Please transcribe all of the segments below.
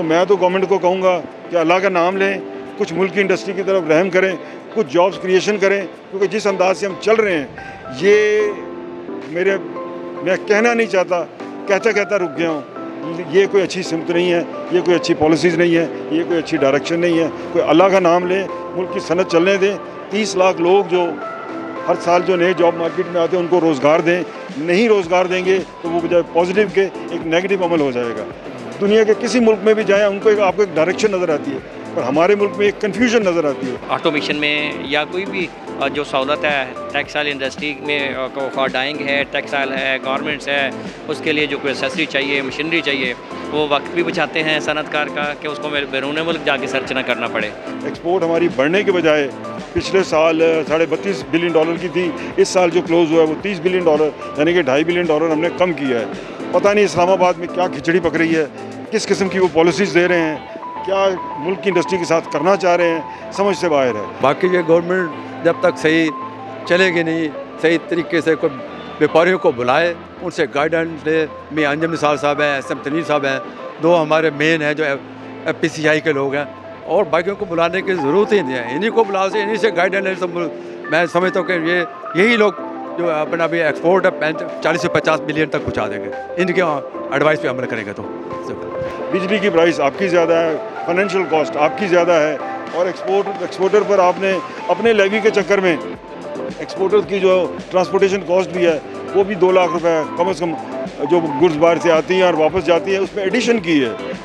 तो मैं तो गवर्नमेंट को कहूँगा कि अल्लाह का नाम लें, कुछ मुल्क की इंडस्ट्री की तरफ रहम करें, कुछ जॉब्स क्रिएशन करें, क्योंकि जिस अंदाज से हम चल रहे हैं ये मैं कहना नहीं चाहता, कहता कहता रुक गया हूँ। ये कोई अच्छी सिमत नहीं है, ये कोई अच्छी पॉलिसीज़ नहीं है, ये कोई अच्छी डायरेक्शन नहीं है। कोई अल्लाह का नाम लें, मुल्क की सनत चलने दें। 30 लाख लोग जो हर साल जो नए जॉब मार्केट में आते हैं उनको रोज़गार दें। नहीं रोज़गार देंगे तो वो बजाय पॉजिटिव के एक नेगेटिव अमल हो जाएगा। दुनिया के किसी मुल्क में भी जाएँ उनको आपको एक डायरेक्शन नज़र आती है, पर हमारे मुल्क में एक कन्फ्यूजन नज़र आती है। ऑटोमेशन में या कोई भी जो सहूलत है टेक्सटाइल इंडस्ट्री में फॉर डाइंग है, टेक्सटाइल है, गारमेंट्स है, उसके लिए जो कोई एक्सेसरी चाहिए, मशीनरी चाहिए, वो वक्त भी बचाते हैं सनतकार का कि उसको बैरून मुल्क जाके सर्च ना करना पड़े। एक्सपोर्ट हमारी बढ़ने के बजाय पिछले साल $32.5 बिलियन की थी, इस साल जो क्लोज़ हुआ है वो $30 बिलियन यानी कि $2.5 बिलियन हमने कम किया है। पता नहीं इस्लामाबाद में क्या खिचड़ी पक रही है, किस किस्म की वो पॉलिसीज़ दे रहे हैं, क्या मुल्क की इंडस्ट्री के साथ करना चाह रहे हैं, समझ से बाहर है। बाकी ये गवर्नमेंट जब तक सही चलेगी नहीं, सही तरीके से कोई व्यापारियों को बुलाए, उनसे गाइडेंस ले। मियां अंजम निसार साहब हैं, SM तनीर साहब हैं, 2 हमारे मेन हैं जो FPCI के लोग हैं, और बाकियों को बुलाने की ज़रूरत ही नहीं है। इन्हीं को बुला से, इन्हीं से गाइडेंस ले। मैं समझता हूँ कि यही लोग जो अपना अभी एक्सपोर्ट है 40 से 50 बिलियन तक पहुँचा देंगे, इनके एडवाइस पे अमल करेंगे तो। बिजली की प्राइस आपकी ज़्यादा है, फाइनेंशियल कॉस्ट आपकी ज़्यादा है, और एक्सपोर्टर पर आपने अपने लेवी के चक्कर में एक्सपोर्टर की जो ट्रांसपोर्टेशन कॉस्ट भी है वो भी 2 लाख रुपए कम से कम जो गुड्स बाहर से आती हैं और वापस जाती हैं उसमें एडिशन की है।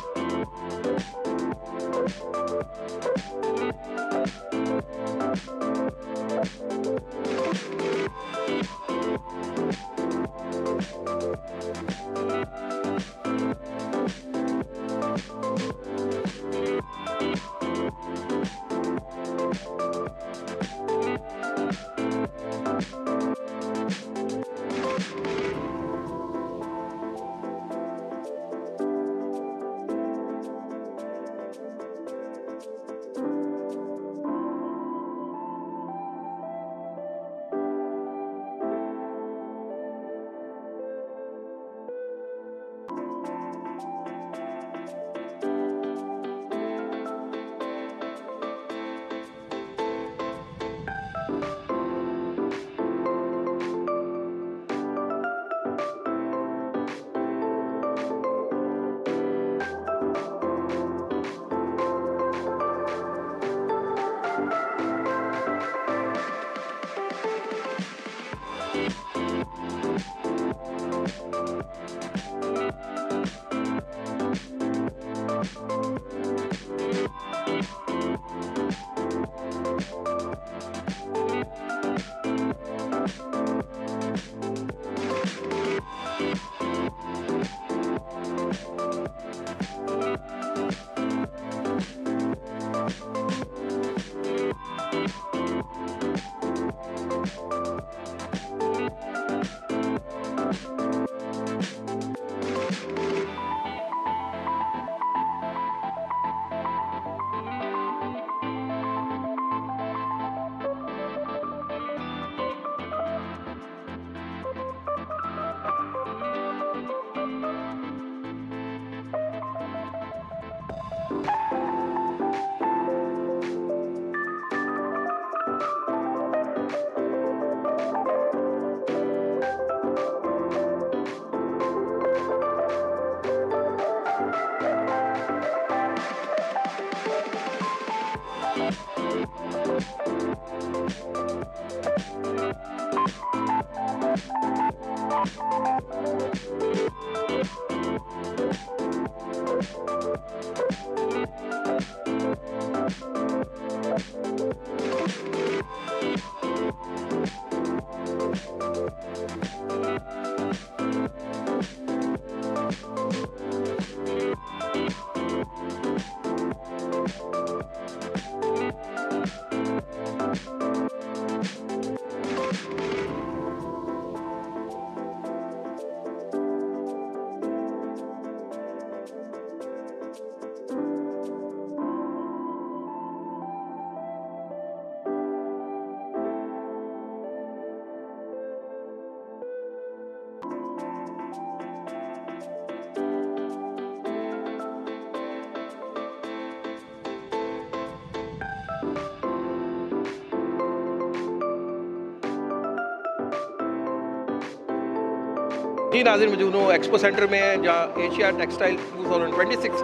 जी नाज़रीन, मौजूद हूँ एक्सपो सेंटर में जहाँ एशिया टेक्सटाइल 2026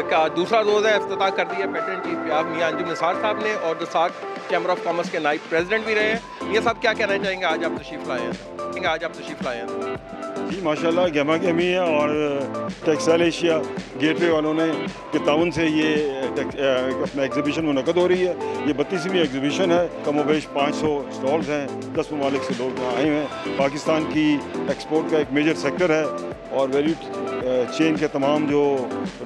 का दूसरा रोज़ है। इफ्तिताह कर दिया पेटेंट चीफ मियां अंजुम निसार साहब ने और दसाक चैम्बर ऑफ कॉमर्स के नाइब प्रेसिडेंट भी रहे हैं। मियां साहब क्या कहना चाहेंगे, आज आप तशरीफ़ लाए हैं? जी माशाल्लाह गहमा गहमी है और टेक्सटाइल एशिया गेटवे वालों ने के ताउन से ये अपना एग्जीबिशन मुनक़द हो रही है। ये 32वीं एग्जीबिशन है। कमोबेश 500 स्टॉल्स हैं, 10 ममालिक से लोग यहाँ आए हैं। पाकिस्तान की एक्सपोर्ट का एक मेजर सेक्टर है और वैल्यू चेन के तमाम जो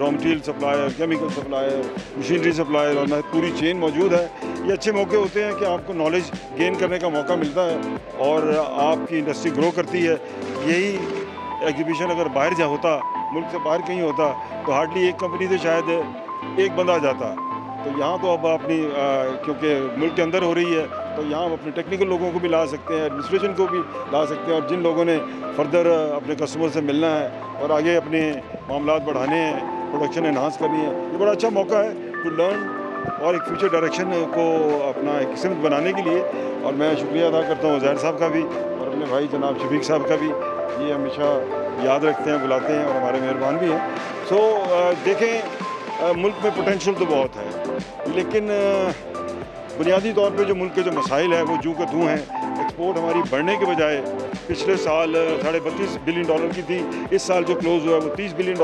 raw material supplier, chemical supplier, machinery supplier और पूरी चेन मौजूद है। ये अच्छे मौके होते हैं कि आपको नॉलेज गेन करने का मौका मिलता है और आपकी इंडस्ट्री ग्रो करती है। यही एग्जीबिशन अगर बाहर जा होता, मुल्क से बाहर कहीं होता, तो हार्डली एक कंपनी से शायद एक बंदा जाता। तो यहाँ तो अब अपनी क्योंकि मुल्क के अंदर हो रही है, तो यहाँ हम अपने टेक्निकल लोगों को भी ला सकते हैं, एडमिनिस्ट्रेशन को भी ला सकते हैं और जिन लोगों ने फर्दर अपने कस्टमर से मिलना है और आगे अपने मामलात बढ़ाने हैं, प्रोडक्शन एनहांस करनी है, ये बड़ा अच्छा मौका है टू लर्न और एक फ्यूचर डायरेक्शन को अपना एक सिमत बनाने के लिए। और मैं शुक्रिया अदा करता हूँ ज़ाहिर साहब का भी और अपने भाई जनाब शफीक साहब का भी। ये हमेशा याद रखते हैं, बुलाते हैं और हमारे मेहरबान भी हैं। सो देखें, मुल्क में पोटेंशियल तो बहुत है, लेकिन बुनियादी तौर पे जो मुल्क के जो मसाइल हैं वो जू का तू हैं। एक्सपोर्ट हमारी बढ़ने के बजाय पिछले साल $32.5 बिलियन की थी, इस साल जो क्लोज़ हुआ है वो $30 बिलियन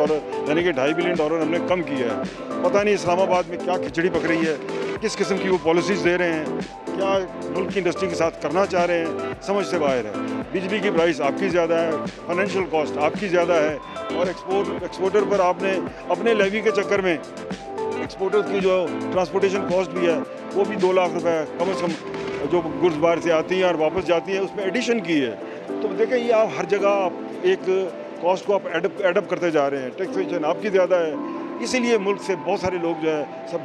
यानी कि $2.5 बिलियन हमने कम किया है। पता नहीं इस्लामाबाद में क्या खिचड़ी पक रही है, किस किस्म की वो पॉलिसीज़ दे रहे हैं, क्या मुल्क की इंडस्ट्री के साथ करना चाह रहे हैं, समझ से बाहर है। बिजली की प्राइस आपकी ज़्यादा है, फाइनेंशियल कॉस्ट आपकी ज़्यादा है और एक्सपोर्टर पर आपने अपने लेवी के चक्कर में एक्सपोर्टर्स की जो ट्रांसपोर्टेशन कॉस्ट भी है वो भी 2 लाख रुपए कम से कम जो गुड्स बाहर से आती हैं और वापस जाती हैं उसमें एडिशन की है। तो देखें, ये आप हर जगह आप एक कॉस्ट को आप एडअप करते जा रहे हैं। टैक्सेशन आपकी ज़्यादा है, इसीलिए मुल्क से बहुत सारे लोग जो है सब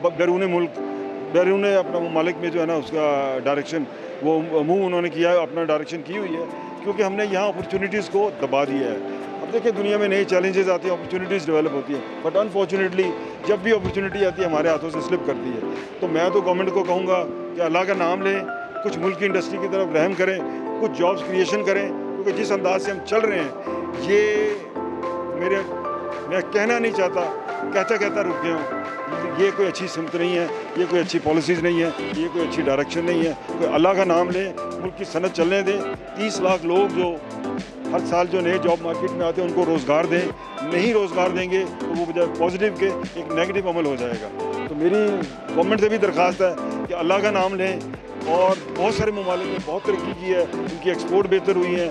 बैरून अपना ममालिक में जो है ना उसका डायरेक्शन वो मूव उन्होंने किया है, अपना डायरेक्शन की हुई है, क्योंकि हमने यहाँ अपॉर्चुनिटीज़ को दबा दिया है। अब देखिए, दुनिया में नई चैलेंजेस आती हैं, अपॉर्चुनिटीज़ डेवलप होती हैं, बट अनफॉर्चुनेटली जब भी अपॉर्चुनिटी आती है हमारे हाथों से स्लिप करती है। तो मैं तो गवर्नमेंट को कहूँगा कि अल्लाह का नाम लें, कुछ मुल्क की इंडस्ट्री की तरफ रहम करें, कुछ जॉब्स क्रिएशन करें, क्योंकि जिस अंदाज से हम चल रहे हैं ये मैं कहना नहीं चाहता, कहता रुक गया हूँ। ये कोई अच्छी सिमत नहीं है, ये कोई अच्छी पॉलिसीज़ नहीं है, ये कोई अच्छी डायरेक्शन नहीं है। कोई अल्लाह का नाम लें, मुल्क की सनत चलने दें। 30 लाख लोग जो हर साल जो नए जॉब मार्केट में आते हैं उनको रोज़गार दें। नहीं रोज़गार देंगे तो वो बजाय पॉजिटिव के एक नेगेटिव अमल हो जाएगा। तो मेरी गवर्नमेंट से भी दरख्वास्त है कि अल्लाह का नाम लें और बहुत सारे ममालिक ने बहुत तरक्की की है, उनकी एक्सपोर्ट बेहतर हुई है।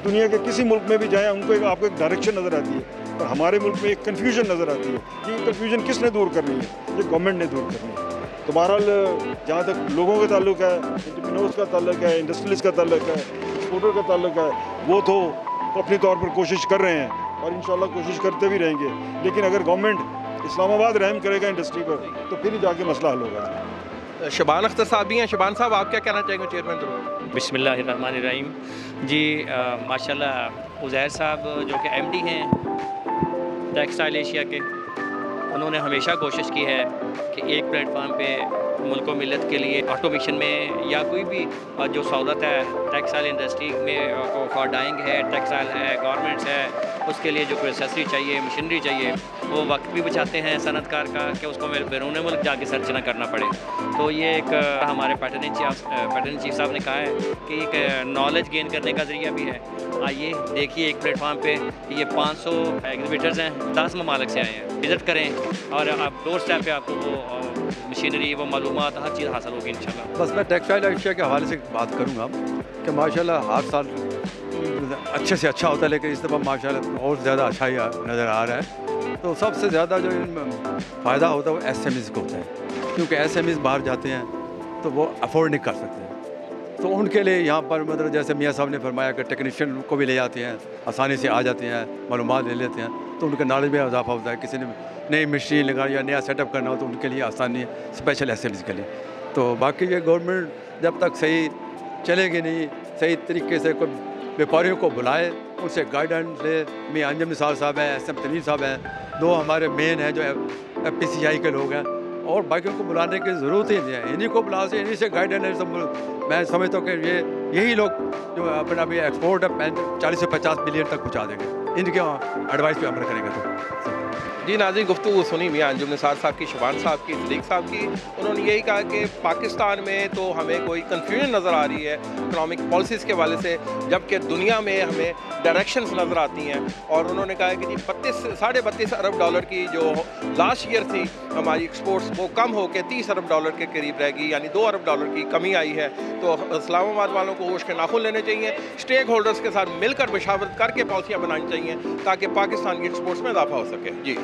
दुनिया के किसी मुल्क में भी जाएँ उनको आपको एक डायरेक्शन नज़र आती है, पर हमारे मुल्क में एक कन्फ्यूजन नज़र आती है। ये कन्फ्यूजन किसने दूर करनी है? ये गवर्नमेंट ने दूर करनी है। तो बहरहाल जहाँ तक लोगों का ताल्लुक है, एंटरप्रेन्योर्स का ताल्लुक है, इंडस्ट्रियलिस्ट का ताल्लुक है, एक्सपोर्टर का ताल्लुक है, वो तो अपने तौर पर कोशिश कर रहे हैं और इंशाल्लाह कोशिश करते भी रहेंगे। लेकिन अगर गवर्नमेंट इस्लामाबाद रहम करेगा इंडस्ट्री पर तो फिर ही जाके मसला हल होगा। शबान अख्तर साहब भी हैं। शबान साहब, आप क्या कहना चाहेंगे चेयरमैन साहब? बिस्मिल्लाहिर्रहमानिर्रहीम। जी माशाल्लाह उज़ैर साहब जो कि MD हैं टेक्सटाइल एशिया के, उन्होंने हमेशा कोशिश की है कि एक प्लेटफार्म पे मुल्क व मिलत के लिए ऑटोमेशन में या कोई भी जो सहूलत है टेक्सटाइल इंडस्ट्री में फॉर डाइंग है, टेक्सटाइल है, गारमेंट्स है, उसके लिए जो कोई एक्सेसरी चाहिए, मशीनरी चाहिए, वो वक्त भी बचाते हैं सनतकार का कि उसको बैरून मुल्क जाके सर्च ना करना पड़े। तो ये एक हमारे पैटर्न चीफ साहब ने कहा है कि एक नॉलेज गेन करने का ज़रिया भी है। आइए देखिए, एक प्लेटफार्म पे ये 500 एग्जिबिटर्स हैं, 10 ममालिक से आए हैं। विज़िट करें और आप डोर स्टेप पे आपको वो मशीनरी, वो मालूमात, हर चीज़ हासिल होगी इंशाल्लाह। बस मैं टेक्सटाइल एशिया के हवाले से बात करूँगा कि माशाल्लाह हर साल अच्छे से अच्छा होता है, लेकिन इस दफ़ा माशाल्लाह और ज़्यादा अच्छा ही नज़र आ रहा है। तो सबसे ज़्यादा जो फ़ायदा होता है वो SMEs को होता है, क्योंकि SMEs बाहर जाते हैं तो वो अफोर्ड नहीं कर सकते। तो उनके लिए यहाँ पर मतलब जैसे मियाँ साहब ने फरमाया कि टेक्नीशियन को भी ले जाते हैं, आसानी से आ जाते हैं, मालूमात ले लेते हैं, तो उनके नॉलेज में इजाफा होता है। किसी ने नई मशीन लगानी या नया सेटअप करना हो तो उनके लिए आसानी है, स्पेशल SMEs के लिए। तो बाकी ये गवर्नमेंट जब तक सही चलेगी नहीं, सही तरीके से कोई व्यापारियों को बुलाए, उनसे गाइडेंस ले। मियां अंजुम निसार साहब हैं, SM तनीर साहब हैं, 2 हमारे मेन हैं जो FPCI के लोग हैं, और बाकियों को बुलाने की ज़रूरत ही नहीं है, इन्हीं को बुला से, इन्हीं से गाइडेंस मैं समझता हूँ कि यही लोग जो अपना अभी एक्सपोर्ट 40 से 50 बिलियन तक पहुँचा देंगे, इनके एडवाइस पे अमल करेंगे तो। जी नाज़रीन, गुफ्तगू सुनी मियाँ अंजुम निसार साहब की, शबान साहब की, सदीक साहब की। उन्होंने यही कहा कि पाकिस्तान में तो हमें कोई कन्फ्यूजन नज़र आ रही है इकनॉमिक पॉलिसीज़ के हवाले से, जबकि दुनिया में हमें डायरेक्शंस नज़र आती हैं। और उन्होंने कहा कि जी 32 अरब डॉलर की जो लास्ट ईयर थी हमारी एक्सपोर्ट्स, वो कम होकर 30 अरब डॉलर के करीब रहेगी, यानी 2 अरब डॉलर की कमी आई है। तो इस्लामाबाद वालों को होश के नाखुन लेने चाहिए, स्टेक होल्डर्स के साथ मिलकर मशावरत करके पॉलिसियाँ बनानी चाहिए ताकि पाकिस्तान की एक्सपोर्ट्स में इजाफा हो सके। जी।